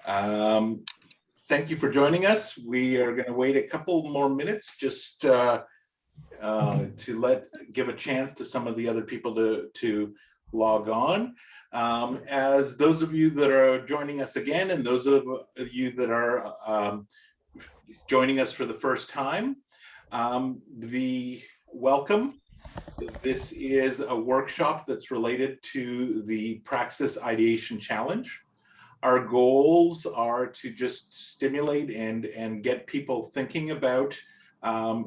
Um, Thank you for joining us. We are going to wait a couple more minutes just to give a chance to some of the other people to log on. As those of you that are joining us again, and those of you that are joining us for the first time, welcome. This is a workshop that's related to the Praxis Ideation Challenge. Our goals are to just stimulate and get people thinking about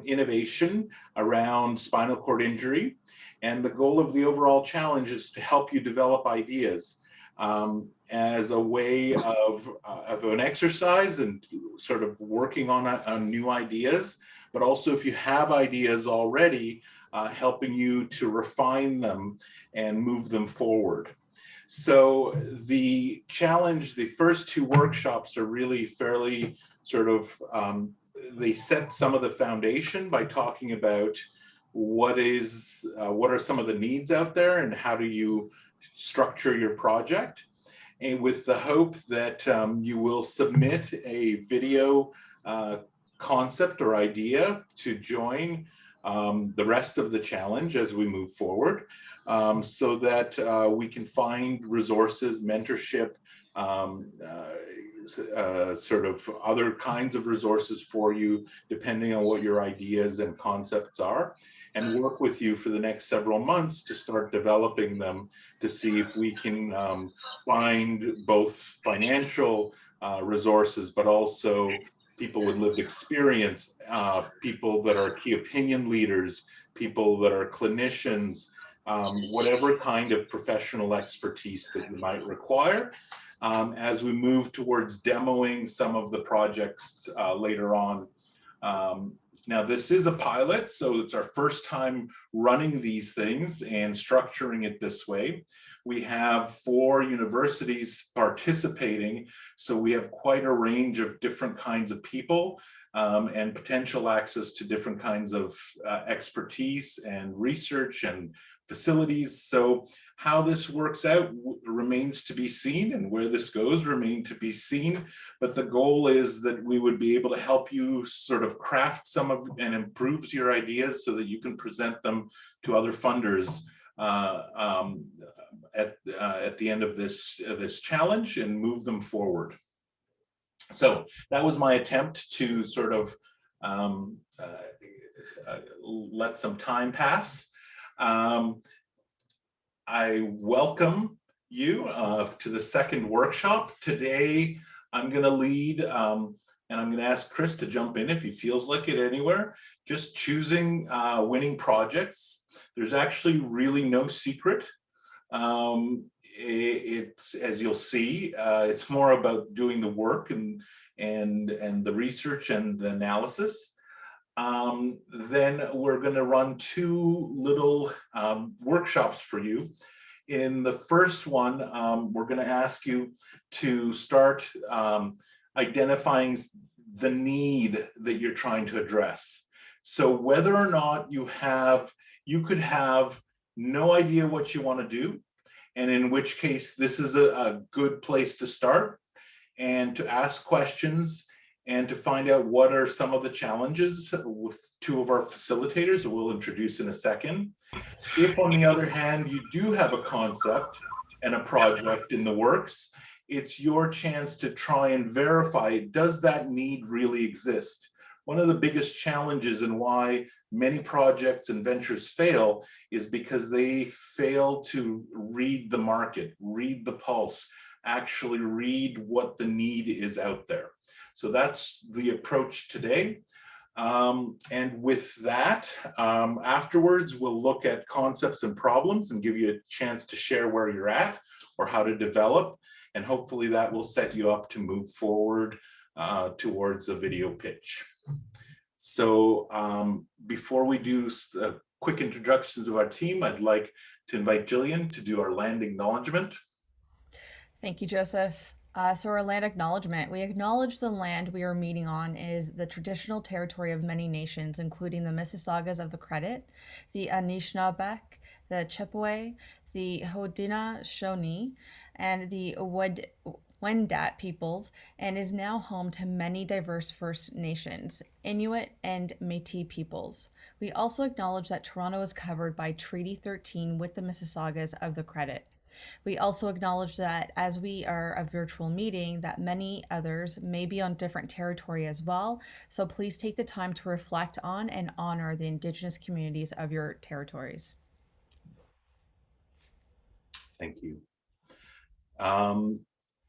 innovation around spinal cord injury. And the goal of the overall challenge is to help you develop ideas as a way of an exercise and sort of working on new ideas, but also if you have ideas already, helping you to refine them and move them forward. So the challenge, the first two workshops are really fairly sort of, they set some of the foundation by talking about what are some of the needs out there and how do you structure your project, and with the hope that you will submit a video concept or idea to join the rest of the challenge as we move forward, so that we can find resources, mentorship, sort of other kinds of resources for you, depending on what your ideas and concepts are, and work with you for the next several months to start developing them to see if we can find both financial resources, but also people with lived experience, people that are key opinion leaders, people that are clinicians, whatever kind of professional expertise that you might require, as we move towards demoing some of the projects later on. Now, this is a pilot, so it's our first time running these things and structuring it this way. We have 4 universities participating, so we have quite a range of different kinds of people and potential access to different kinds of expertise and research and facilities. So how this works out remains to be seen, and where this goes remains to be seen. But the goal is that we would be able to help you sort of craft some of and improve your ideas so that you can present them to other funders at the end of this challenge and move them forward. So that was my attempt to sort of let some time pass. I welcome you to the second workshop. Today, I'm going to lead, and I'm going to ask Chris to jump in if he feels like it anywhere, just choosing winning projects. There's actually really no secret. It's, as you'll see, it's more about doing the work and the research and the analysis. Then we're going to run 2 little workshops for you. In the first one, we're going to ask you to start identifying the need that you're trying to address. So whether or not you could have no idea what you want to do, and in which case this is a good place to start and to ask questions and to find out what are some of the challenges with 2 of our facilitators that we'll introduce in a second. If, on the other hand, you do have a concept and a project in the works, it's your chance to try and verify, does that need really exist? One of the biggest challenges and why many projects and ventures fail is because they fail to read the market, read the pulse, actually read what the need is out there. So that's the approach today. And with that, afterwards, we'll look at concepts and problems and give you a chance to share where you're at or how to develop. And hopefully that will set you up to move forward towards a video pitch. So before we do quick introductions of our team, I'd like to invite Jillian to do our land acknowledgement. Thank you, Joseph. So our land acknowledgement, we acknowledge the land we are meeting on is the traditional territory of many nations, including the Mississaugas of the Credit, the Anishinaabeg, the Chippewa, the Haudenosaunee, and the Wendat peoples and is now home to many diverse First Nations, Inuit, and Métis peoples. We also acknowledge that Toronto is covered by Treaty 13 with the Mississaugas of the Credit. We also acknowledge that as we are a virtual meeting, that many others may be on different territory as well. So please take the time to reflect on and honor the Indigenous communities of your territories. Thank you.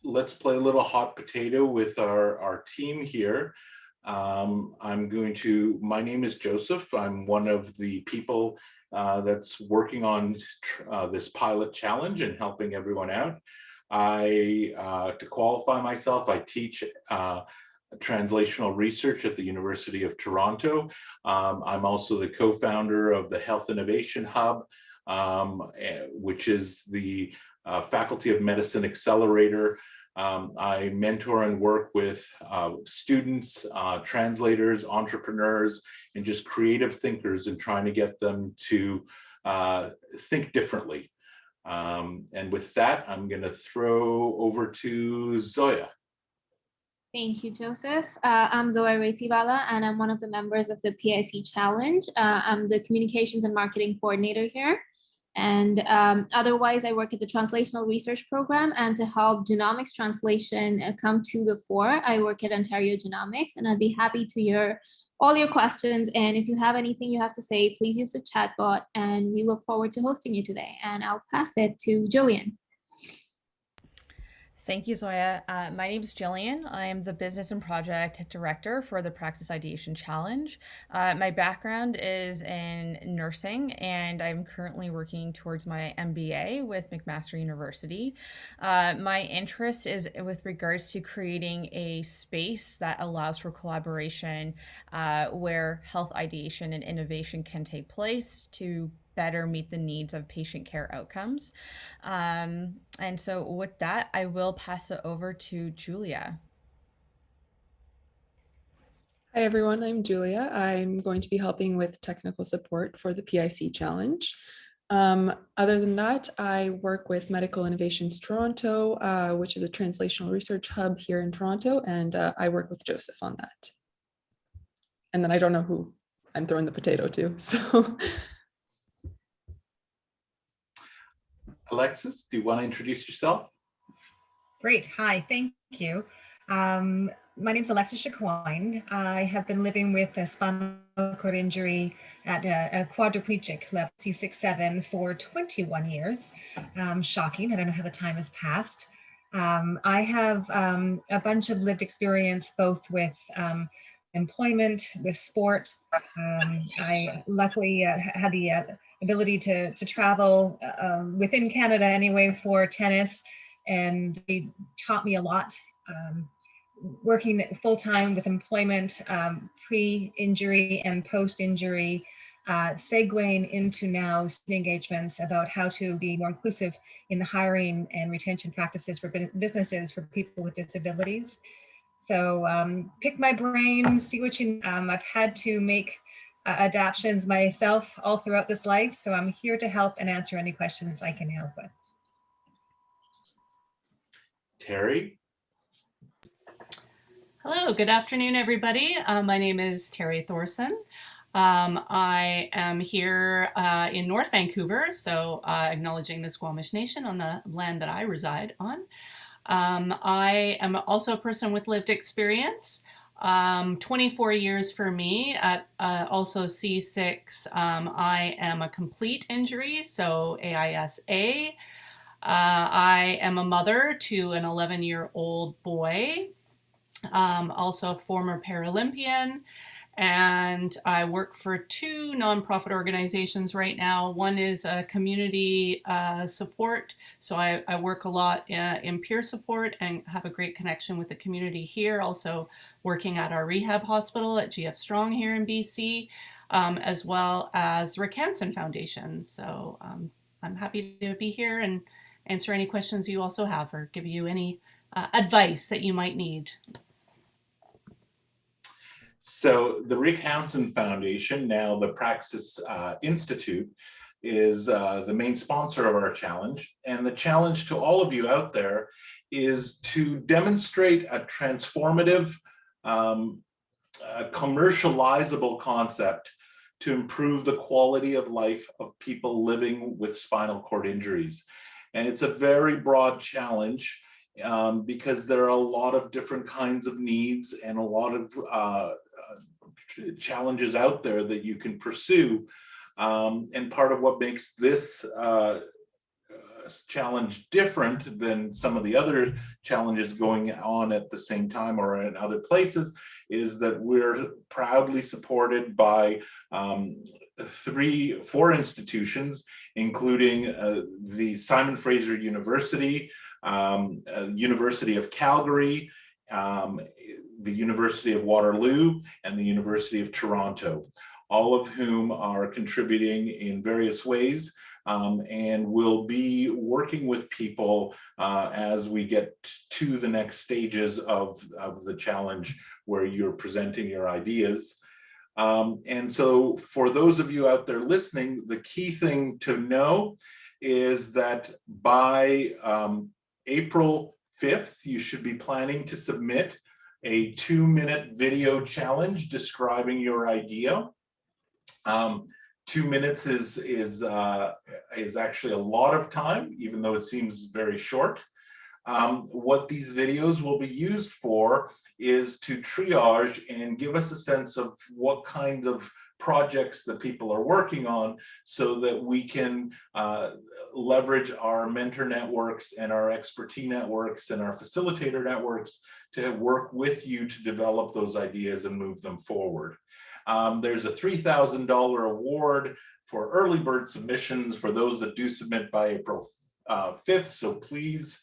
Let's play a little hot potato with our team here. My name is Joseph. I'm one of the people that's working on this pilot challenge and helping everyone out. To qualify myself, I teach translational research at the University of Toronto. I'm also the co-founder of the Health Innovation Hub, which is the Faculty of Medicine Accelerator. I mentor and work with students, translators, entrepreneurs, and just creative thinkers in trying to get them to think differently. And with that, I'm going to throw over to Zoya. Thank you, Joseph. I'm Zoya Retivala, and I'm one of the members of the PIC Challenge. I'm the Communications and Marketing Coordinator here. And otherwise, I work at the Translational Research Program, and to help genomics translation come to the fore, I work at Ontario Genomics, and I'd be happy to hear all your questions. And if you have anything you have to say, please use the chat bot, and we look forward to hosting you today. And I'll pass it to Jillian. Thank you, Zoya. My name is Jillian. I am the Business and Project Director for the Praxis Ideation Challenge. My background is in nursing, and I'm currently working towards my MBA with McMaster University. My interest is with regards to creating a space that allows for collaboration where health ideation and innovation can take place to better meet the needs of patient care outcomes. And so with that, I will pass it over to Julia. Hi everyone, I'm Julia. I'm going to be helping with technical support for the PIC Challenge. Other than that, I work with Medical Innovations Toronto, which is a translational research hub here in Toronto, and I work with Joseph on that. And then I don't know who I'm throwing the potato to, so. Alexis, do you want to introduce yourself? Great. Hi, thank you. My name is Alexis Chacoine. I have been living with a spinal cord injury at a quadriplegic level C6-7 for 21 years. Shocking. I don't know how the time has passed. I have a bunch of lived experience both with employment, with sport. I luckily had the ability to travel within Canada anyway for tennis, and they taught me a lot. Working full-time with employment, pre-injury and post-injury, segueing into now engagements about how to be more inclusive in the hiring and retention practices for businesses for people with disabilities. So pick my brain, see what you need. I've had to make adaptations myself all throughout this life, so I'm here to help and answer any questions I can help with. Terry? Hello, good afternoon, everybody. My name is Terry Thorson. I am here in North Vancouver, so acknowledging the Squamish Nation on the land that I reside on. I am also a person with lived experience. 24 years for me at also C6. I am a complete injury, so AISA. I am a mother to an 11-year-old boy, also former Paralympian, and I work for two nonprofit organizations right now. One is a community support, so I work a lot in peer support and have a great connection with the community here, also working at our rehab hospital at GF Strong here in BC, as well as Rick Hansen Foundation. So I'm happy to be here and answer any questions you also have or give you any advice that you might need. So the Rick Hansen Foundation, now the Praxis Institute, is the main sponsor of our challenge. And the challenge to all of you out there is to demonstrate a transformative, commercializable concept to improve the quality of life of people living with spinal cord injuries. And it's a very broad challenge because there are a lot of different kinds of needs and a lot of challenges out there that you can pursue. And part of what makes this challenge different than some of the other challenges going on at the same time or in other places is that we're proudly supported by 4 institutions, including the Simon Fraser University, University of Calgary, the University of Waterloo, and the University of Toronto, all of whom are contributing in various ways and will be working with people as we get to the next stages of the challenge where you're presenting your ideas. And so for those of you out there listening, the key thing to know is that by April 5th, you should be planning to submit a 2-minute video challenge describing your idea. 2 minutes is actually a lot of time, even though it seems very short. What these videos will be used for is to triage and give us a sense of what kind of projects that people are working on so that we can leverage our mentor networks and our expertise networks and our facilitator networks to work with you to develop those ideas and move them forward. There's a $3,000 award for early bird submissions for those that do submit by April 5th. So please,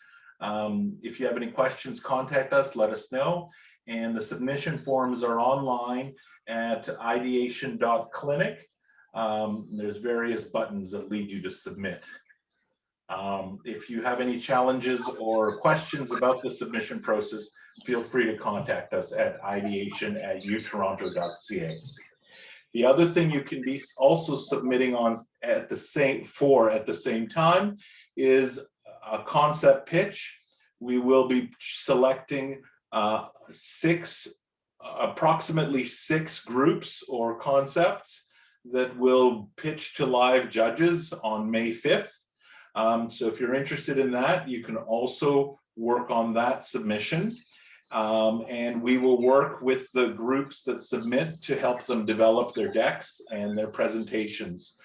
if you have any questions, contact us, let us know. And the submission forms are online at ideation.clinic. There's various buttons that lead you to submit. If you have any challenges or questions about the submission process, feel free to contact us at ideation@utoronto.ca. The other thing you can be also submitting on at the same time is a concept pitch. We will be selecting approximately 6 groups or concepts that will pitch to live judges on May 5th. So if you're interested in that, you can also work on that submission. And we will work with the groups that submit to help them develop their decks and their presentations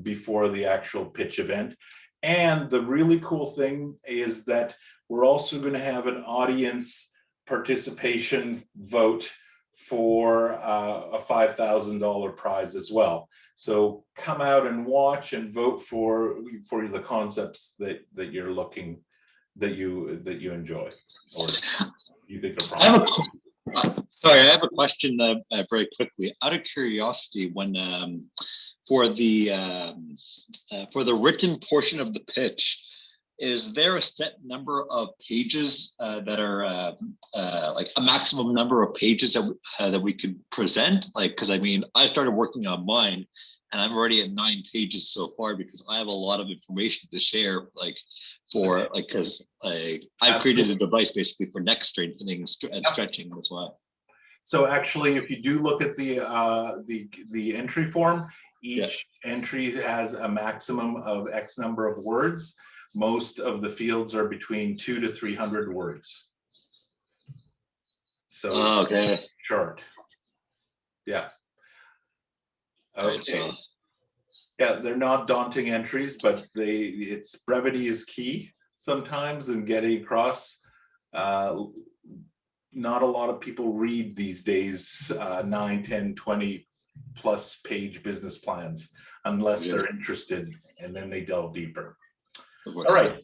before the actual pitch event. And the really cool thing is that we're also going to have an audience participation vote for a $5,000 prize as well. So come out and watch and vote for the concepts that you're looking, that you enjoy or you think are promising. I have a question very quickly. Out of curiosity, when for the written portion of the pitch, is there a set number of pages that are like a maximum number of pages that we could present? Like, because I mean, I started working on mine, and I'm already at 9 pages so far because I have a lot of information to share. Like, for like, because I've created a device basically for neck strengthening and stretching as well. So actually, if you do look at the entry form, each entry has a maximum of X number of words. Most of the fields are between 200 to 300 words. So okay, short. Yeah. Okay. Right, so. Yeah, they're not daunting entries, but it's brevity is key sometimes in getting across. Not a lot of people read these days 9, 10, 20 plus page business plans unless they're interested, and then they delve deeper. All right.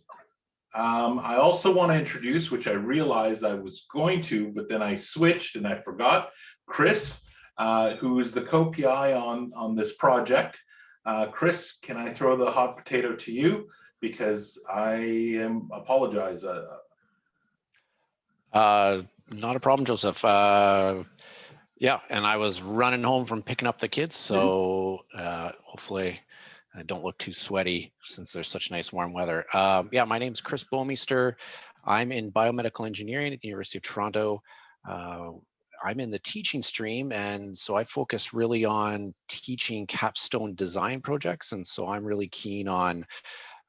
I also want to introduce, which I realized I was going to, but then I switched and I forgot, Chris, who is the co-PI on this project. Chris, can I throw the hot potato to you? Because I apologize. Not a problem, Joseph. Yeah, and I was running home from picking up the kids, so hopefully I don't look too sweaty since there's such nice warm weather. Yeah, my name's Chris Bomeister. I'm in biomedical engineering at the University of Toronto. I'm in the teaching stream, and so I focus really on teaching capstone design projects. And so I'm really keen on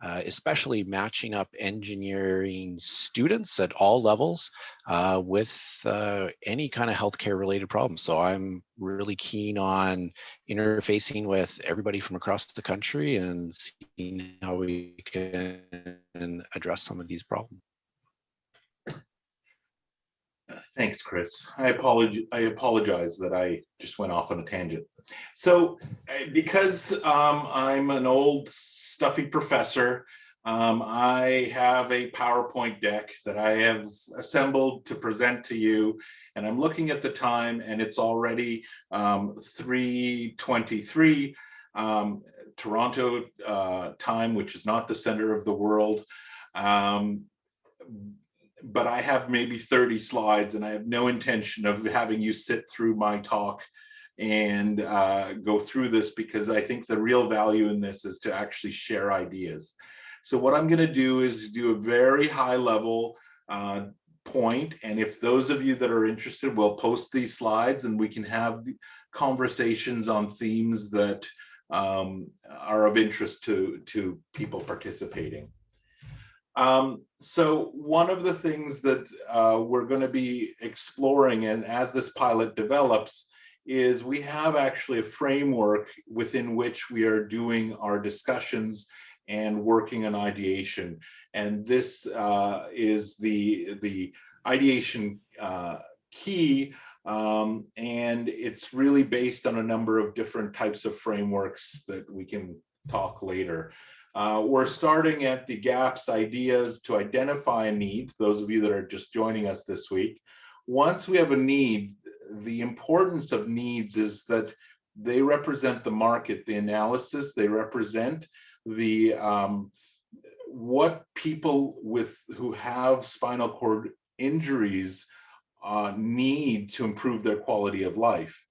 especially matching up engineering students at all levels with any kind of healthcare related problems. So I'm really keen on interfacing with everybody from across the country and seeing how we can address some of these problems. Thanks, Chris. I apologize that I just went off on a tangent. So because I'm an old stuffy professor, I have a PowerPoint deck that I have assembled to present to you, and I'm looking at the time and it's already 3:23 Toronto time, which is not the center of the world. But I have maybe 30 slides, and I have no intention of having you sit through my talk and go through this, because I think the real value in this is to actually share ideas. So what I'm going to do is do a very high level point, and if those of you that are interested, we'll post these slides and we can have conversations on themes that are of interest to people participating. So one of the things that we're going to be exploring, and as this pilot develops, is we have actually a framework within which we are doing our discussions and working on ideation. And this is the ideation key, and it's really based on a number of different types of frameworks that we can talk later. We're starting at the gaps ideas to identify a need, those of you that are just joining us this week. Once we have a need, the importance of needs is that they represent the market, the analysis, they represent the what people who have spinal cord injuries need to improve their quality of life.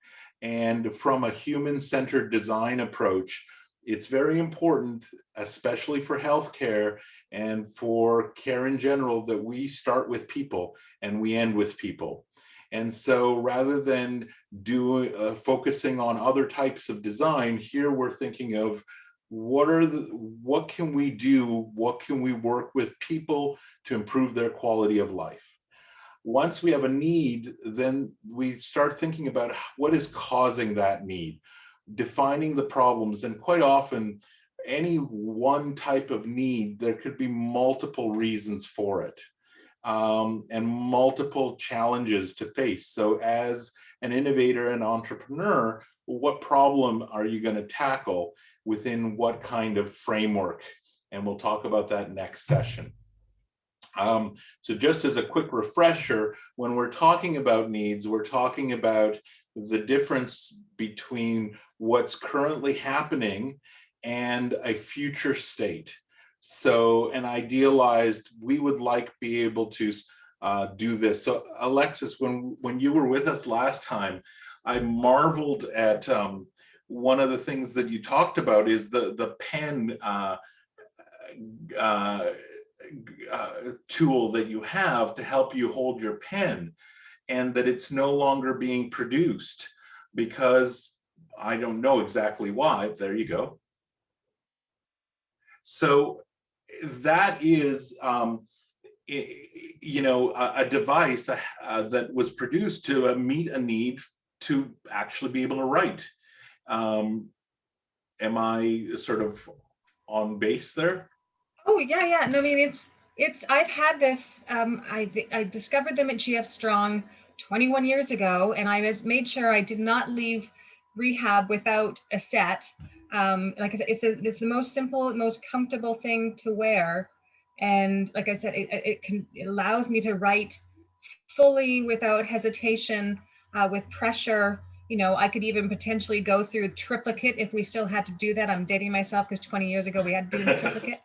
And from a human-centered design approach, it's very important, especially for healthcare and for care in general, that we start with people and we end with people. And so rather than focusing on other types of design, here we're thinking of what can we do, what can we work with people to improve their quality of life. Once we have a need, then we start thinking about what is causing that need, defining the problems. And quite often, any one type of need, there could be multiple reasons for it, and multiple challenges to face. So as an innovator and entrepreneur, what problem are you going to tackle within what kind of framework? And we'll talk about that next session. So just as a quick refresher, when we're talking about needs, we're talking about the difference between what's currently happening and a future state. So an idealized, we would like be able to do this. So Alexis, when you were with us last time, I marveled at one of the things that you talked about is the pen tool that you have to help you hold your pen, and that it's no longer being produced because I don't know exactly why. There you go. So that is, you know, a device that was produced to meet a need to actually be able to write. Am I sort of on base there? Oh yeah. No, I mean I've had this. I discovered them at GF Strong 21 years ago, and I made sure I did not leave rehab without a set. Like I said, it's the most simple, most comfortable thing to wear, and like I said, it allows me to write fully without hesitation, with pressure. You know, I could even potentially go through triplicate if we still had to do that. I'm dating myself because 20 years ago we had to do the triplicate.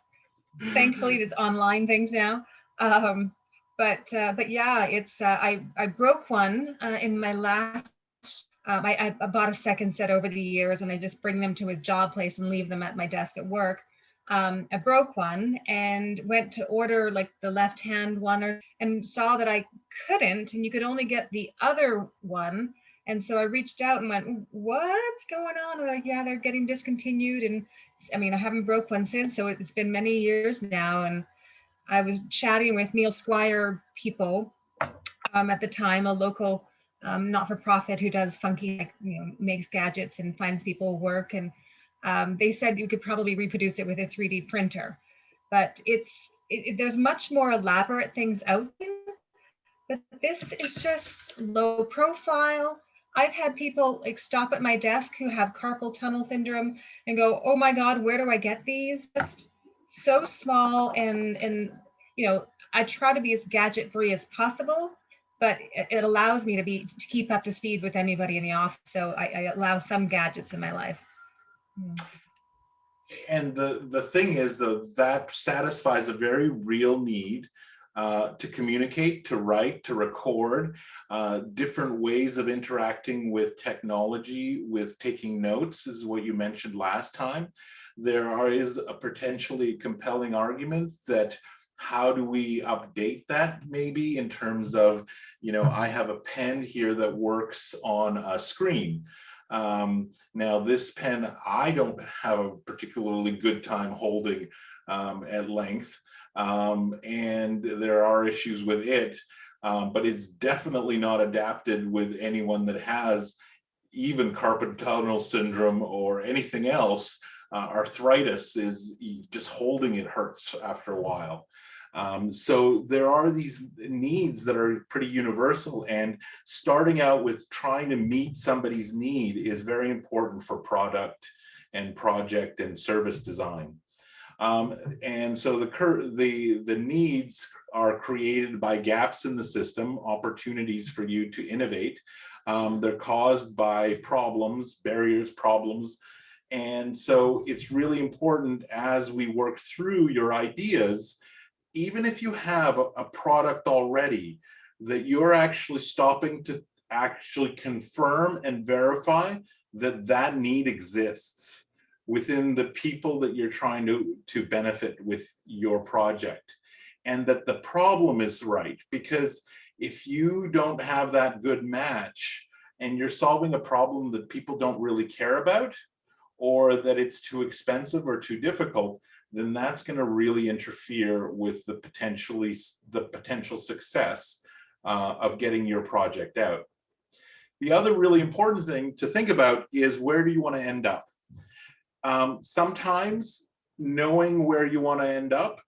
Thankfully, there's online things now. But yeah, it's I broke one in my last. I bought a second set over the years, and I just bring them to a job place and leave them at my desk at work. I broke one and went to order like the left-hand one and saw that I couldn't, and you could only get the other one. And so I reached out and went, what's going on? And they're like, yeah, they're getting discontinued. And I mean, I haven't broke one since, so it's been many years now. And I was chatting with Neil Squire people at the time, a local not-for-profit who does funky, like, makes gadgets and finds people work. And they said you could probably reproduce it with a 3D printer, but there's much more elaborate things out there. But this is just low profile. I've had people like stop at my desk who have carpal tunnel syndrome and go, "Oh my God, where do I get these?" Just so small, and I try to be as gadget free as possible, but it allows me to keep up to speed with anybody in the office. So I allow some gadgets in my life. And the thing is, though, that satisfies a very real need to communicate, to write, to record, different ways of interacting with technology, with taking notes, is what you mentioned last time. There is a potentially compelling argument that how do we update that, maybe in terms of, I have a pen here that works on a screen. Now this pen, I don't have a particularly good time holding at length, and there are issues with it, but it's definitely not adapted with anyone that has even carpal tunnel syndrome or anything else. Arthritis is just holding it hurts after a while. So there are these needs that are pretty universal, and starting out with trying to meet somebody's need is very important for product and project and service design. And so the needs are created by gaps in the system, opportunities for you to innovate. They're caused by problems, barriers, problems. And so it's really important as we work through your ideas, even if you have a product already, that you're actually stopping to actually confirm and verify that that need exists within the people that you're trying to benefit with your project, and that the problem is right. Because if you don't have that good match and you're solving a problem that people don't really care about, or that it's too expensive or too difficult, then that's going to really interfere with the potential success of getting your project out. The other really important thing to think about is, where do you want to end up? Sometimes knowing where you want to end up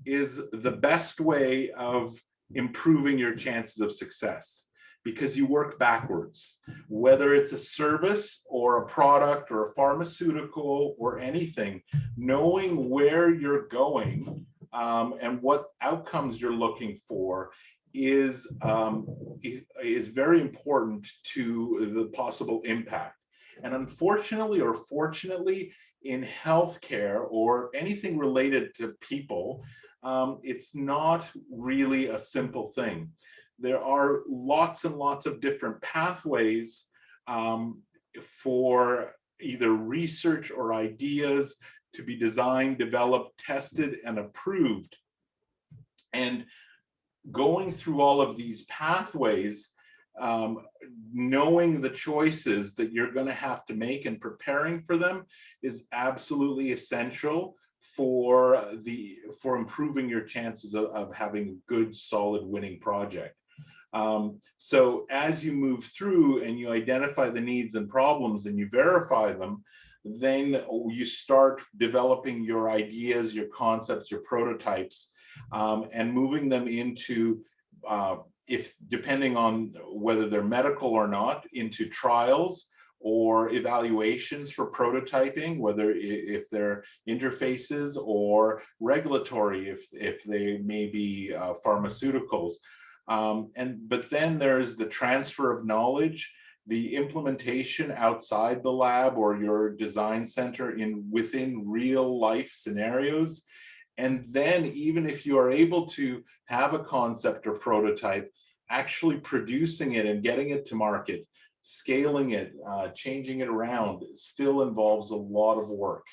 is the best way of improving your chances of success, because you work backwards. Whether it's a service or a product or a pharmaceutical or anything, knowing where you're going and what outcomes you're looking for is very important to the possible impact. And unfortunately or fortunately, in healthcare or anything related to people, it's not really a simple thing. There are lots and lots of different pathways for either research or ideas to be designed, developed, tested, and approved. And going through all of these pathways, knowing the choices that you're going to have to make and preparing for them is absolutely essential for improving your chances of having a good, solid, winning project. So as you move through and you identify the needs and problems and you verify them, then you start developing your ideas, your concepts, your prototypes, and moving them into, if depending on whether they're medical or not, into trials or evaluations for prototyping, whether if they're interfaces, or regulatory if they may be pharmaceuticals. But then there's the transfer of knowledge, the implementation outside the lab or your design center within real life scenarios. And then even if you are able to have a concept or prototype, actually producing it and getting it to market, scaling it, changing it around, still involves a lot of work.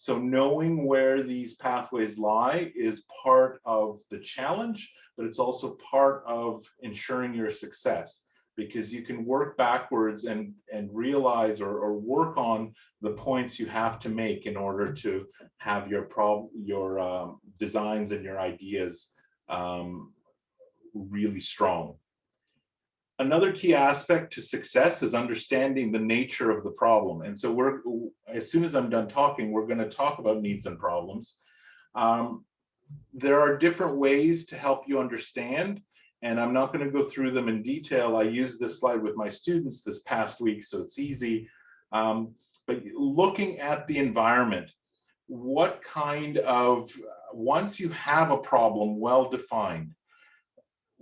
So knowing where these pathways lie is part of the challenge, but it's also part of ensuring your success, because you can work backwards and realize or work on the points you have to make in order to have your designs and your ideas really strong. Another key aspect to success is understanding the nature of the problem. And so as soon as I'm done talking, we're going to talk about needs and problems. There are different ways to help you understand, and I'm not going to go through them in detail. I used this slide with my students this past week, so it's easy. But looking at the environment, what kind of, once you have a problem well defined,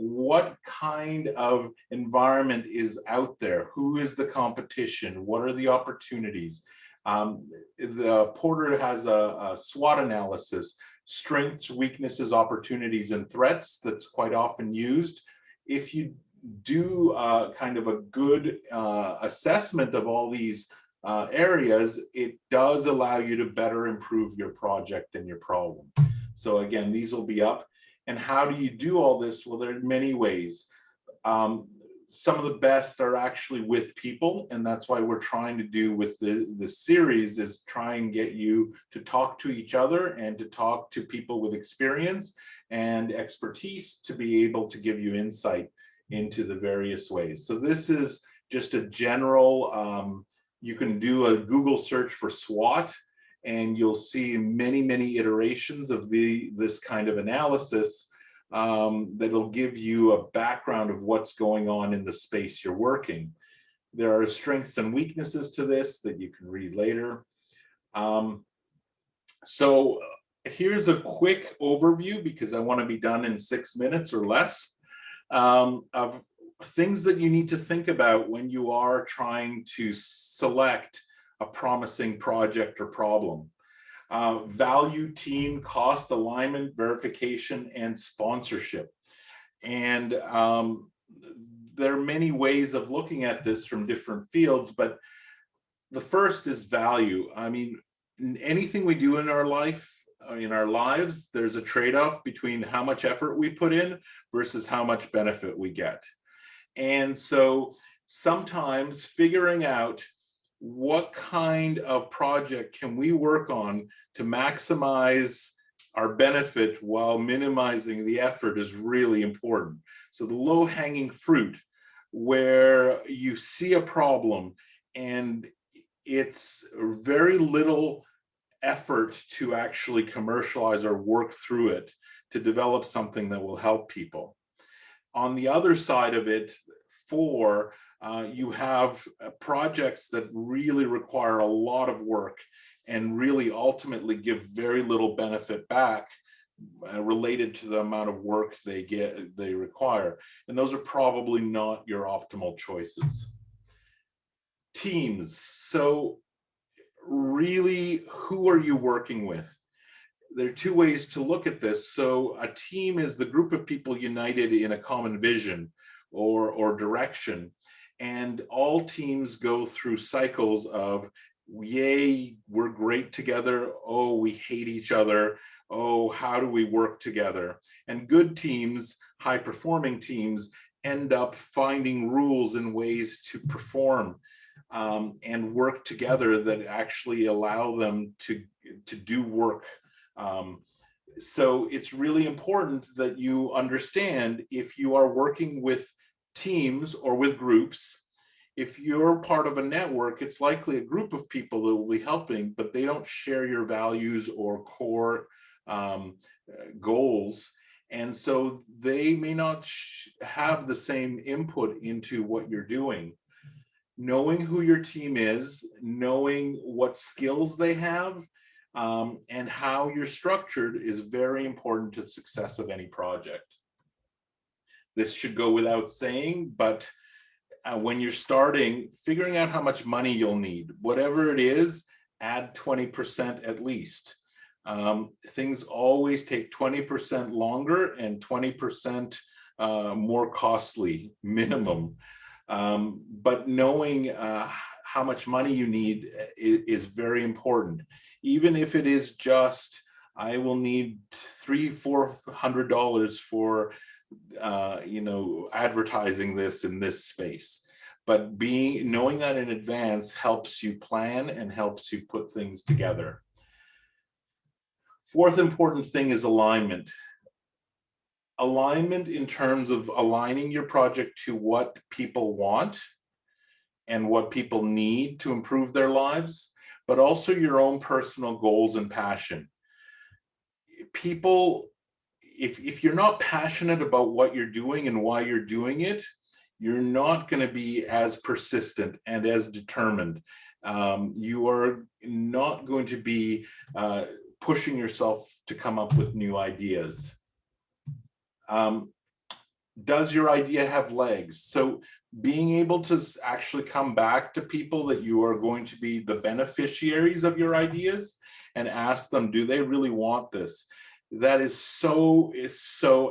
what kind of environment is out there? Who is the competition? What are the opportunities? The Porter has a SWOT analysis, strengths, weaknesses, opportunities, and threats, that's quite often used. If you do kind of a good assessment of all these areas, it does allow you to better improve your project and your problem. So again, these will be up. And how do you do all this? Well, there are many ways. Some of the best are actually with people, and that's why we're trying to do with the series is try and get you to talk to each other and to talk to people with experience and expertise to be able to give you insight into the various ways. So this is just a general, you can do a Google search for SWOT, and you'll see many, many iterations of this kind of analysis that'll give you a background of what's going on in the space you're working. There are strengths and weaknesses to this that you can read later. So here's a quick overview, because I want to be done in 6 minutes or less, of things that you need to think about when you are trying to select a promising project or problem. Value, team, cost, alignment, verification, and sponsorship. And there are many ways of looking at this from different fields, but the first is value. I mean, anything we do in our life, in our lives, there's a trade-off between how much effort we put in versus how much benefit we get. And so sometimes figuring out what kind of project can we work on to maximize our benefit while minimizing the effort is really important. So the low-hanging fruit, where you see a problem and it's very little effort to actually commercialize or work through it to develop something that will help people. On the other side of it, you have projects that really require a lot of work and really ultimately give very little benefit back related to the amount of work they require. And those are probably not your optimal choices. Teams. So really, who are you working with? There are two ways to look at this. So a team is the group of people united in a common vision or direction. And all teams go through cycles of, yay, we're great together. Oh, we hate each other. Oh, how do we work together? And good teams, high-performing teams, end up finding rules and ways to perform and work together that actually allow them to do work. So it's really important that you understand, if you are working with teams or with groups, if you're part of a network, it's likely a group of people that will be helping, but they don't share your values or core goals. And so they may not have the same input into what you're doing. Knowing who your team is, knowing what skills they have, and how you're structured is very important to the success of any project. This should go without saying, but when you're starting, figuring out how much money you'll need, whatever it is, add 20% at least. Things always take 20% longer and 20% more costly minimum. But knowing how much money you need is very important. Even if it is just, I will need $300-400 for advertising this in this space. But knowing that in advance helps you plan and helps you put things together. Fourth important thing is alignment. Alignment in terms of aligning your project to what people want and what people need to improve their lives, but also your own personal goals and passion. People, if you're not passionate about what you're doing and why you're doing it, you're not going to be as persistent and as determined. You are not going to be pushing yourself to come up with new ideas. Does your idea have legs? So being able to actually come back to people that you are going to be the beneficiaries of your ideas and ask them, do they really want this? That is so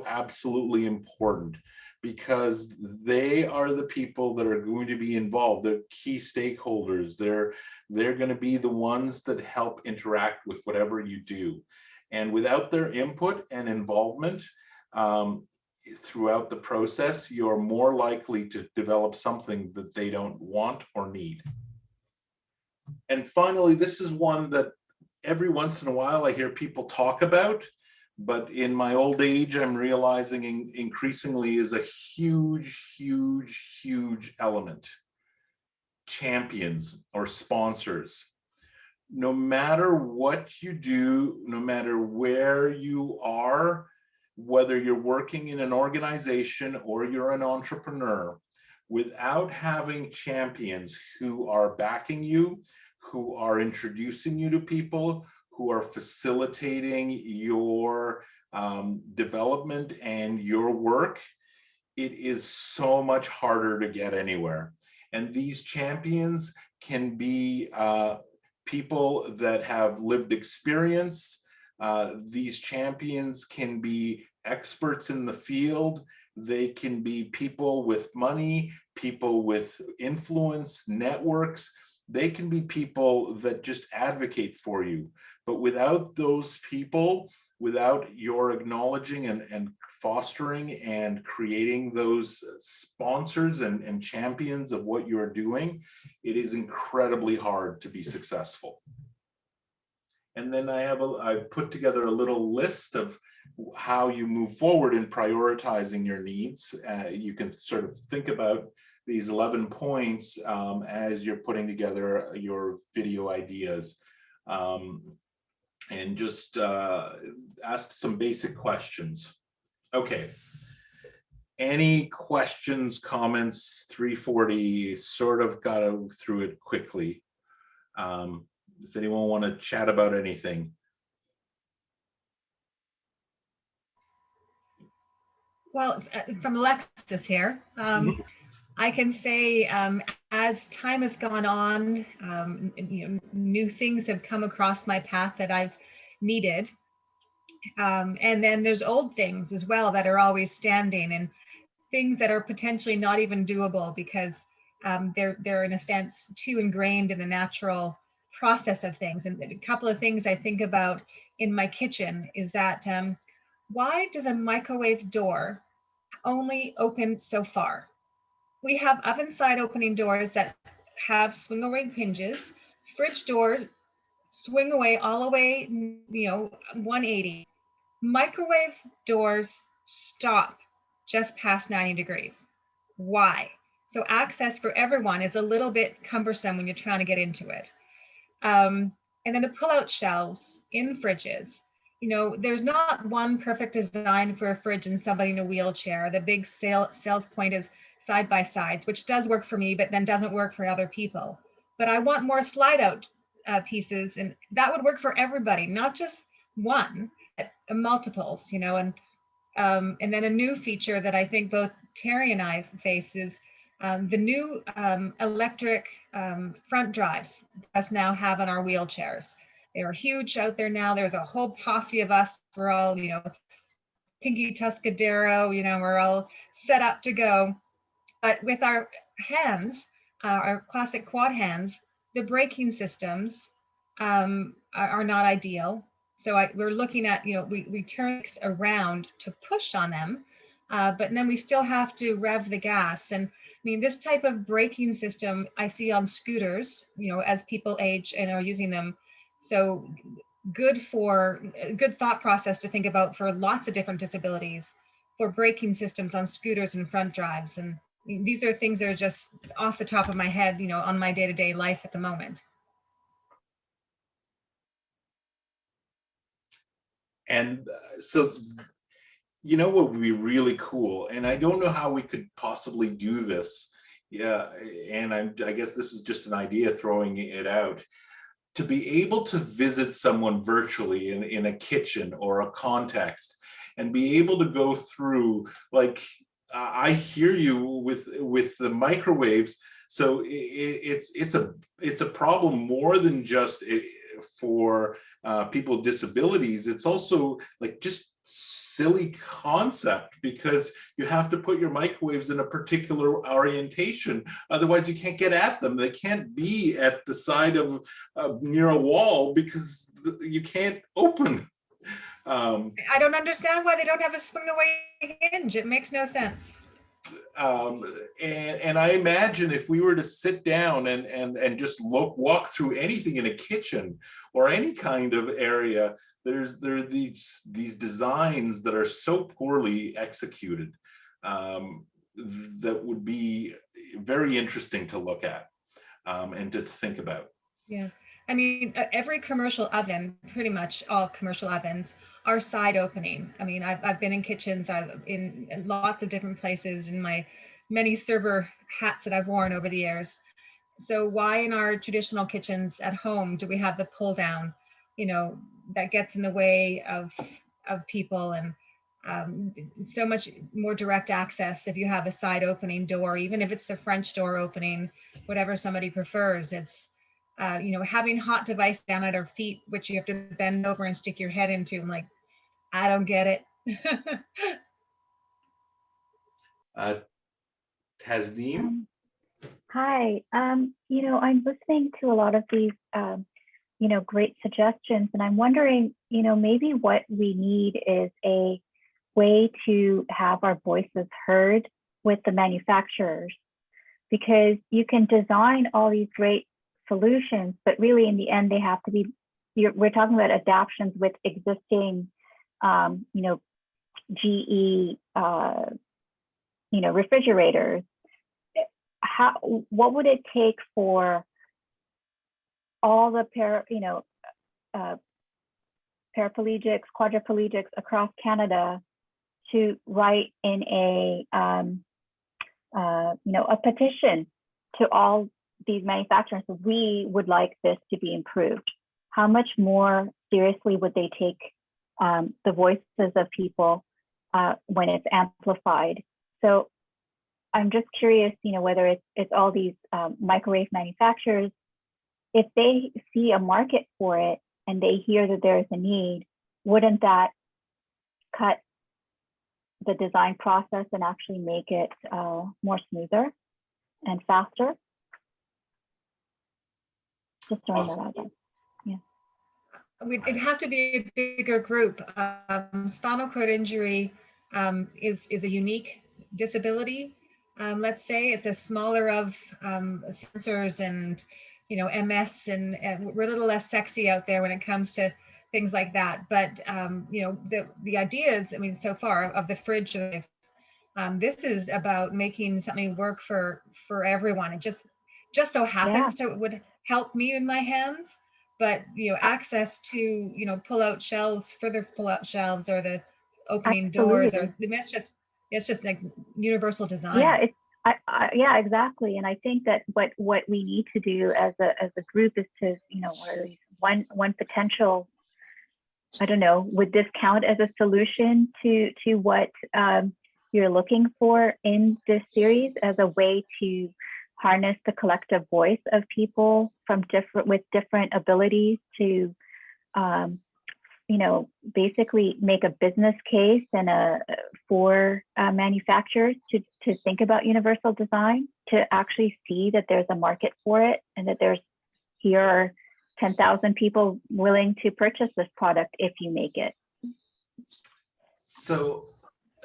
absolutely important, because they are the people that are going to be involved. They're key stakeholders. They're going to be the ones that help interact with whatever you do. And without their input and involvement throughout the process, you're more likely to develop something that they don't want or need. And finally, this is one that every once in a while I hear people talk about, but in my old age, I'm realizing increasingly is a huge element. Champions or sponsors. No matter what you do, no matter where you are, whether you're working in an organization or you're an entrepreneur, without having champions who are backing you, who are introducing you to people, who are facilitating your development and your work, it is so much harder to get anywhere. And these champions can be people that have lived experience. These champions can be experts in the field. They can be people with money, people with influence, networks. They can be people that just advocate for you. But without those people, without your acknowledging and fostering and creating those sponsors and champions of what you're doing, it is incredibly hard to be successful. And then I put together a little list of how you move forward in prioritizing your needs. You can sort of think about these 11 points as you're putting together your video ideas. And just ask some basic questions. Okay. Any questions, comments? 3:40, sort of got through it quickly. Does anyone want to chat about anything? Well, from Alexis here, I can say as time has gone on, new things have come across my path that I've needed. And then there's old things as well that are always standing, and things that are potentially not even doable because they're in a sense too ingrained in the natural process of things. And a couple of things I think about in my kitchen is that why does a microwave door only open so far? We have oven side opening doors that have swing away hinges. Fridge doors swing away all the way, 180. Microwave doors stop just past 90 degrees. Why? So access for everyone is a little bit cumbersome when you're trying to get into it. And then the pull-out shelves in fridges. There's not one perfect design for a fridge and somebody in a wheelchair. The big sales point is side by sides, which does work for me, but then doesn't work for other people. But I want more slide out pieces, and that would work for everybody, not just one, multiples, and then a new feature that I think both Terry and I face is the new electric front drives us now have on our wheelchairs. They are huge out there now. There's a whole posse of us. We're all, Pinky Tuscadero, we're all set up to go. But with our hands, our classic quad hands, the braking systems are not ideal. So we're looking at, we turn around to push on them, but then we still have to rev the gas. And I mean, this type of braking system I see on scooters, as people age and are using them. So good thought process to think about for lots of different disabilities, for braking systems on scooters and front drives. And these are things that are just off the top of my head, on my day-to-day life at the moment. And so, what would be really cool, and I don't know how we could possibly do this. Yeah, and I guess this is just an idea throwing it out. To be able to visit someone virtually in a kitchen or a context and be able to go through, like, I hear you with the microwaves. So it's a problem more than just for people with disabilities. It's also like just silly concept, because you have to put your microwaves in a particular orientation, otherwise you can't get at them. They can't be at the side of near a wall because you can't open. I don't understand why they don't have a swing away hinge. It makes no sense. And I imagine if we were to sit down and just walk through anything in a kitchen or any kind of area, there are these designs that are so poorly executed, that would be very interesting to look at, and to think about. Yeah, I mean, every commercial oven, pretty much all commercial ovens, are side opening. I mean, I've been in kitchens, I've in lots of different places in my many server hats that I've worn over the years. So why in our traditional kitchens at home do we have the pull down, that gets in the way of people, and so much more direct access if you have a side opening door, even if it's the French door opening, whatever somebody prefers. It's having hot device down at our feet, which you have to bend over and stick your head into. I'm like, I don't get it. Tasneem? Hi, I'm listening to a lot of these, great suggestions, and I'm wondering, maybe what we need is a way to have our voices heard with the manufacturers, because you can design all these great solutions, but really in the end, they have to be, we're talking about adaptations with existing, GE, refrigerators. What would it take for all the paraplegics, quadriplegics across Canada to write in a petition to all these manufacturers? We would like this to be improved. How much more seriously would they take the voices of people when it's amplified? So I'm just curious, whether it's all these microwave manufacturers, if they see a market for it and they hear that there's a need, wouldn't that cut the design process and actually make it more smoother and faster? Just throwing that out there. Yeah. It'd have to be a bigger group. Spinal cord injury is a unique disability. Let's say it's a smaller of sensors and MS, and we're a little less sexy out there when it comes to things like that. But the idea is, I mean, so far of the fridge, this is about making something work for everyone. It just so happens to would help me in my hands, but access to pull-out shelves, further pull-out shelves, or the opening doors, or it's just like universal design. Yeah, yeah, exactly. And I think that what we need to do as a group is to, one potential, I don't know, would this count as a solution to what you're looking for in this series, as a way to harness the collective voice of people with different abilities to basically make a business case and for manufacturers to think about universal design, to actually see that there's a market for it, and that here are 10,000 people willing to purchase this product if you make it? So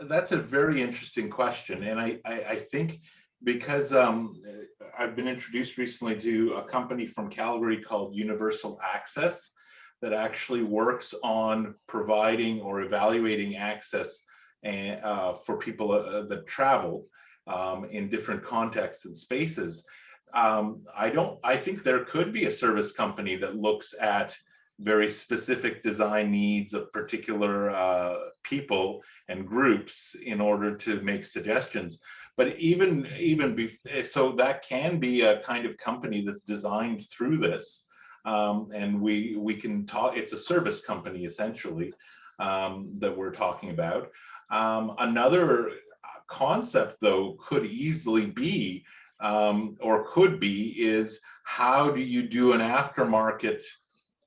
that's a very interesting question. And I think because I've been introduced recently to a company from Calgary called Universal Access that actually works on providing or evaluating access for people that travel in different contexts and spaces. I think there could be a service company that looks at very specific design needs of particular people and groups in order to make suggestions. But so that can be a kind of company that's designed through this. And we can talk, it's a service company essentially that we're talking about. Another concept though could easily be, or could be, is how do you do an aftermarket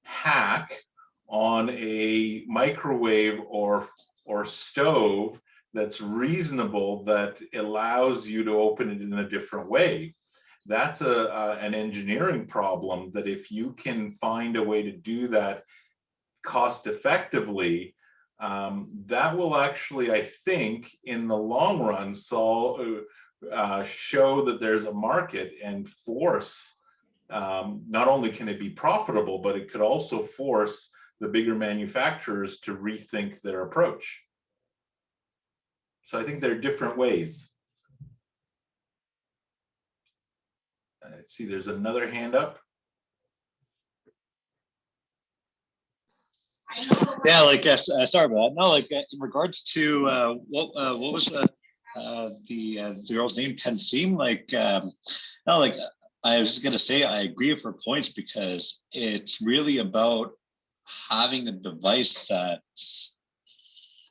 hack on a microwave or stove that's reasonable, that allows you to open it in a different way? That's an engineering problem that if you can find a way to do that cost effectively, that will actually, I think, in the long run, show that there's a market and force. Not only can it be profitable, but it could also force the bigger manufacturers to rethink their approach. So I think there are different ways. Let's see, there's another hand up. Yeah, like yes, sorry about that. No, like in regards to what was the girl's name? Tenseem. Like no, like I was just gonna say, I agree with her points, because it's really about having a device that's,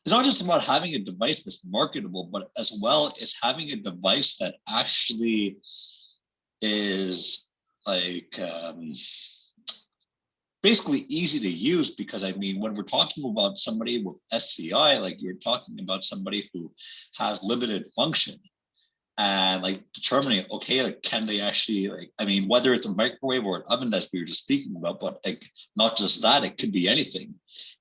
it's not just about having a device that's marketable, but as well as having a device that actually is like basically easy to use. Because I mean, when we're talking about somebody with SCI, like you're talking about somebody who has limited function, and like determining, okay, like can they actually, like, I mean, whether it's a microwave or an oven that we were just speaking about, but like not just that, it could be anything.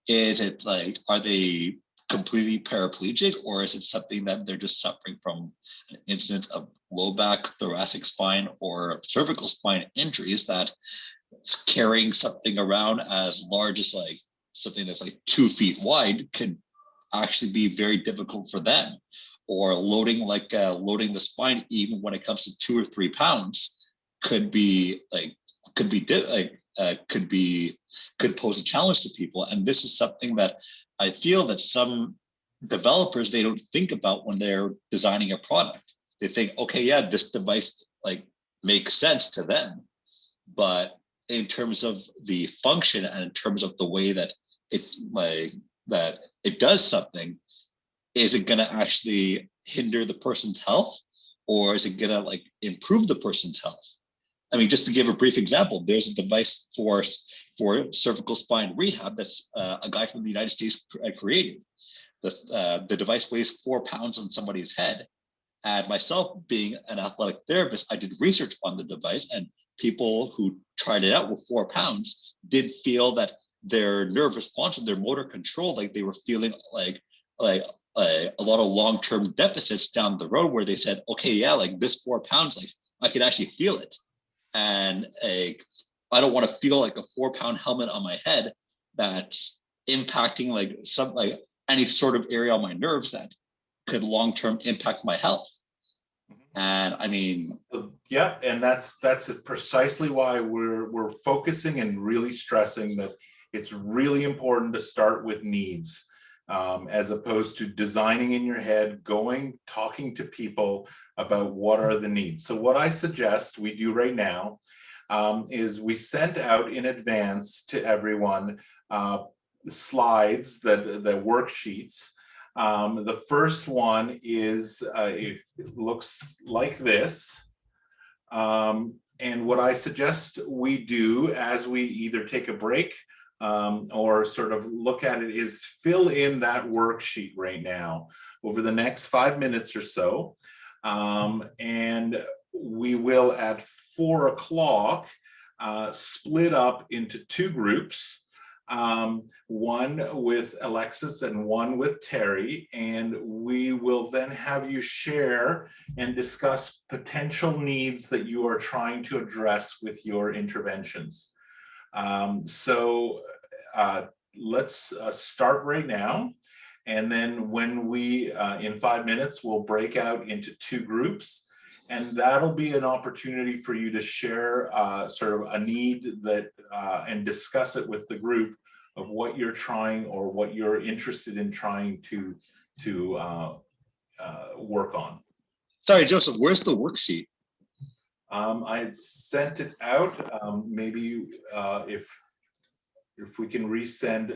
Is it like, are they completely paraplegic, or is it something that they're just suffering from an instance of low back, thoracic spine, or cervical spine injuries, that carrying something around as large as like something that's like 2 feet wide could actually be very difficult for them? Or loading the spine, even when it comes to 2 or 3 pounds, could pose a challenge to people. And this is something that I feel that some developers, they don't think about when they're designing a product. They think, okay, yeah, this device like makes sense to them, but in terms of the function and in terms of the way that it does something, is it going to actually hinder the person's health, or is it going to like improve the person's health? I mean, just to give a brief example, there's a device for cervical spine rehab that's a guy from the United States created. The device weighs 4 pounds on somebody's head. And myself, being an athletic therapist, I did research on the device, and people who tried it out with 4 pounds did feel that their nerve response and their motor control, like they were feeling like a lot of long-term deficits down the road, where they said, okay, yeah, like this 4 pounds, like I could actually feel it. And I don't want to feel like a 4-pound helmet on my head that's impacting like any sort of area on my nerves that could long-term impact my health. And I mean, yeah, and that's precisely why we're focusing and really stressing that it's really important to start with needs, as opposed to designing in your head, talking to people about what are the needs. So what I suggest we do right now is we send out in advance to everyone the slides, the worksheets. The first one is, it looks like this. And what I suggest we do as we either take a break or sort of look at it, is fill in that worksheet right now over the next 5 minutes or so. And we will at 4 o'clock split up into 2 groups. One with Alexis and one with Terry, and we will then have you share and discuss potential needs that you are trying to address with your interventions. So let's start right now, and then when we in 5 minutes we'll break out into 2 groups, and that'll be an opportunity for you to share sort of a need that and discuss it with the group of what you're trying or what you're interested in trying to work on. Sorry, Joseph, where's the worksheet? I had sent it out. Maybe if we can resend,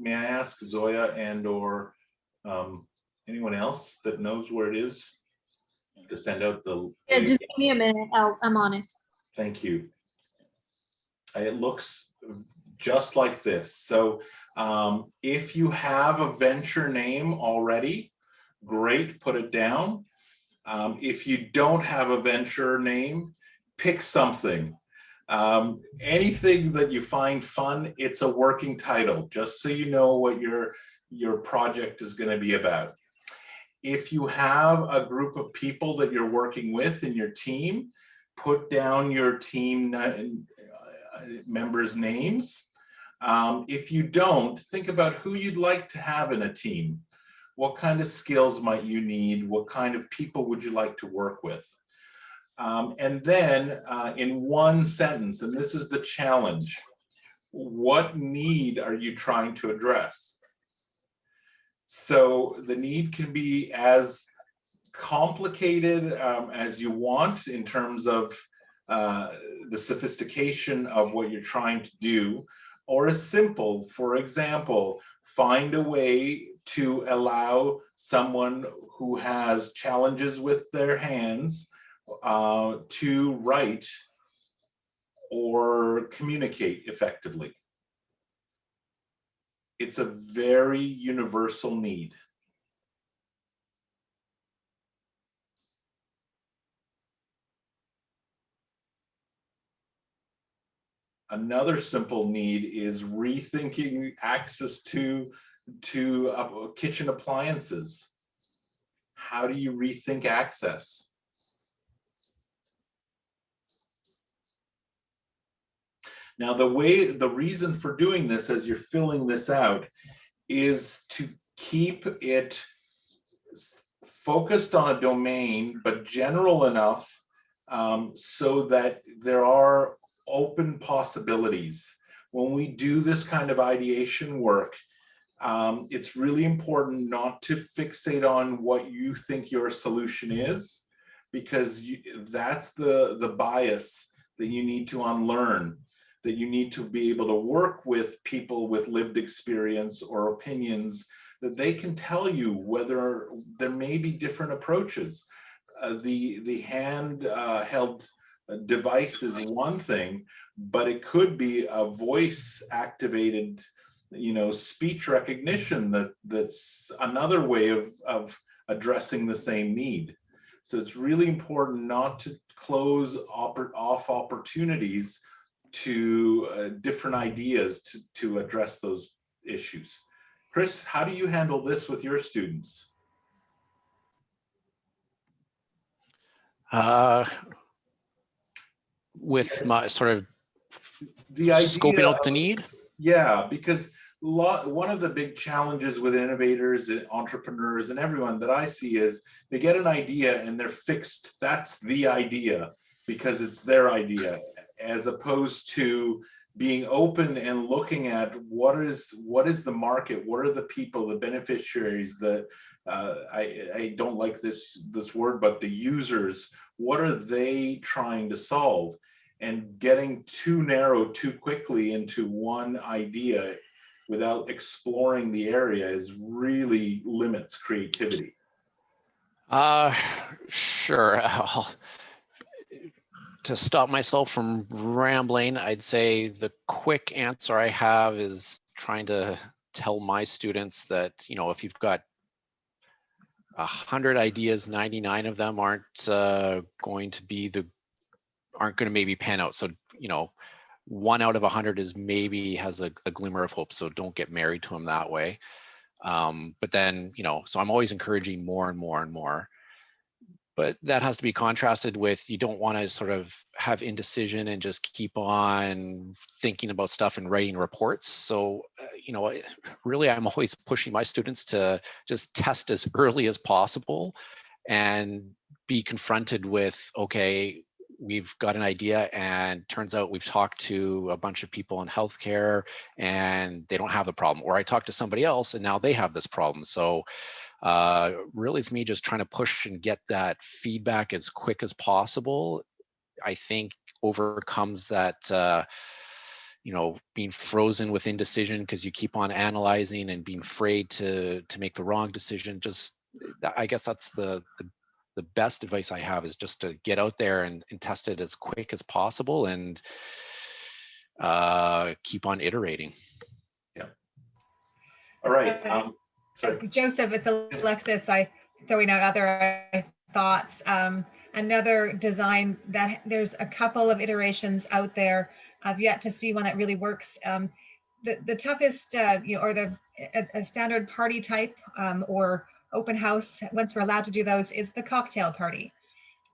may I ask Zoya and or anyone else that knows where it is to send out the. Yeah, just give me a minute. I'm on it. Thank you. It looks just like this. So if you have a venture name already, great, put it down. If you don't have a venture name, pick something. Anything that you find fun, it's a working title, just so you know what your project is going to be about. If you have a group of people that you're working with in your team, put down your team members' names. If you don't, think about who you'd like to have in a team. What kind of skills might you need? What kind of people would you like to work with? And then in one sentence, and this is the challenge, what need are you trying to address? So the need can be as complicated as you want in terms of the sophistication of what you're trying to do, or as simple. For example, find a way to allow someone who has challenges with their hands to write or communicate effectively. It's a very universal need. Another simple need is rethinking access to kitchen appliances. How do you rethink access? Now, the reason for doing this as you're filling this out is to keep it focused on a domain, but general enough so that there are open possibilities. When we do this kind of ideation work, it's really important not to fixate on what you think your solution is, because that's the bias that you need to unlearn, that you need to be able to work with people with lived experience or opinions, that they can tell you whether there may be different approaches. The handheld device is one thing, but it could be a voice activated, speech recognition that's another way of addressing the same need. So it's really important not to close off opportunities to different ideas to address those issues. Chris, how do you handle this with your students? With my sort of the idea scoping out the need? Yeah, because one of the big challenges with innovators and entrepreneurs and everyone that I see is they get an idea and they're fixed. That's the idea because it's their idea, as opposed to being open and looking at what is the market, what are the people, the beneficiaries, I don't like this word, but the users, what are they trying to solve? And getting too narrow too quickly into one idea without exploring the area is really limits creativity. Sure. to stop myself from rambling, I'd say the quick answer I have is trying to tell my students that, you know, if you've got 100 ideas, 99 of them aren't going to maybe pan out. So, you know, 1 out of 100 is maybe has a glimmer of hope. So don't get married to them that way. But then, you know, so I'm always encouraging more and more and more. But that has to be contrasted with, you don't want to sort of have indecision and just keep on thinking about stuff and writing reports. So, you know, really, I'm always pushing my students to just test as early as possible and be confronted with, okay, we've got an idea and turns out we've talked to a bunch of people in healthcare and they don't have the problem. Or I talked to somebody else and now they have this problem. So really, it's me just trying to push and get that feedback as quick as possible. I think overcomes that, you know, being frozen with indecision because you keep on analyzing and being afraid to make the wrong decision. Just, I guess that's the best advice I have, is just to get out there and test it as quick as possible and keep on iterating. Yeah. All right. Sorry. Joseph, it's Alexis. I throwing out other thoughts. Another design that there's a couple of iterations out there. I've yet to see one that really works. The toughest, you know, or a standard party type or open house, once we're allowed to do those, is the cocktail party.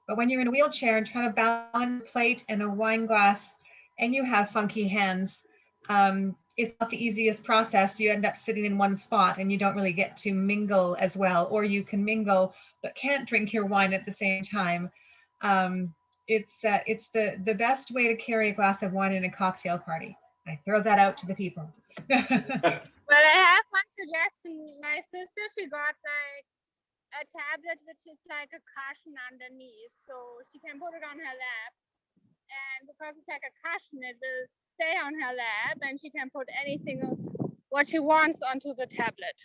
But when you're in a wheelchair and trying to balance a plate and a wine glass, and you have funky hands, it's not the easiest process. You end up sitting in one spot and you don't really get to mingle as well, or you can mingle but can't drink your wine at the same time. It's the best way to carry a glass of wine in a cocktail party. I throw that out to the people. Well, I have one suggestion. My sister, she got like a tablet which is like a cushion underneath, so she can put it on her lap. And because it's like a cushion, it will stay on her lap and she can put anything what she wants onto the tablet.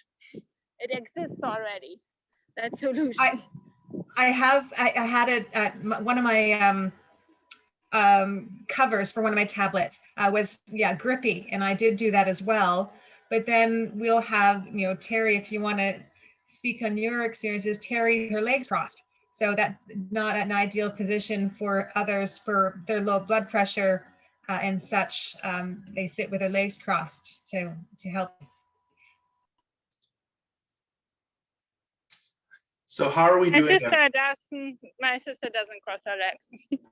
It exists already, that solution. I had it at one of my covers for one of my tablets was grippy, and I did do that as well. But then we'll have, you know, Terry, if you want to speak on your experiences, Terry, her legs crossed. So that's not an ideal position for others for their low blood pressure and such. They sit with their legs crossed to help. So how are we doing? My sister doesn't cross her legs.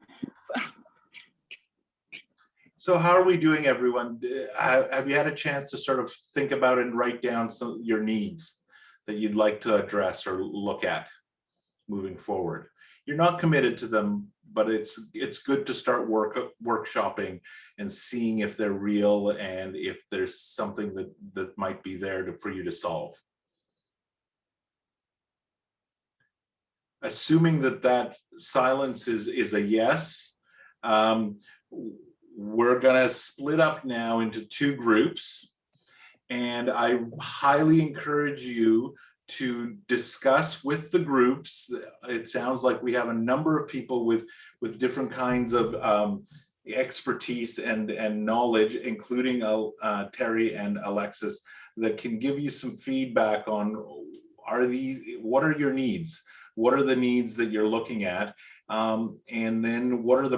So how are we doing, everyone? Have you had a chance to sort of think about and write down some of your needs that you'd like to address or look at moving forward? You're not committed to them, but it's good to start workshopping and seeing if they're real and if there's something that might be there for you to solve. Assuming that silence is a yes, we're gonna split up now into 2 groups, and I highly encourage you to discuss with the groups. It sounds like we have a number of people with different kinds of expertise and knowledge, including Terry and Alexis, that can give you some feedback on what are your needs? What are the needs that you're looking at? And then what are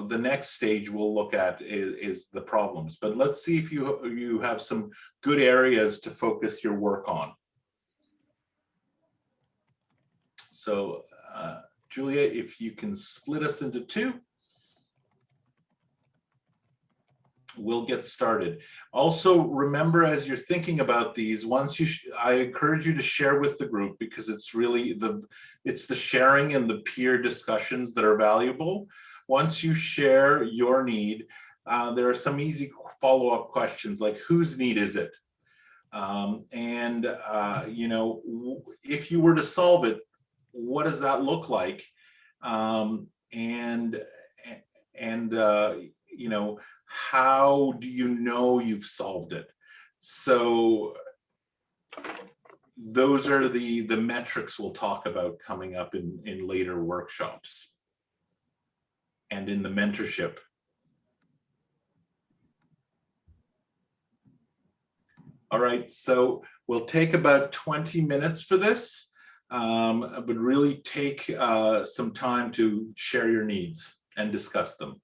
the next stage we'll look at is the problems. But let's see if you have some good areas to focus your work on. So Julia, if you can split us into 2, we'll get started. Also, remember, as you're thinking about these, I encourage you to share with the group, because it's really it's the sharing and the peer discussions that are valuable. Once you share your need, there are some easy follow-up questions like, whose need is it? You know, if you were to solve it, what does that look like? You know, how do you know you've solved it? So those are the metrics we'll talk about coming up in later workshops. and in the mentorship. All right, so we'll take about 20 minutes for this, but really take some time to share your needs and discuss them.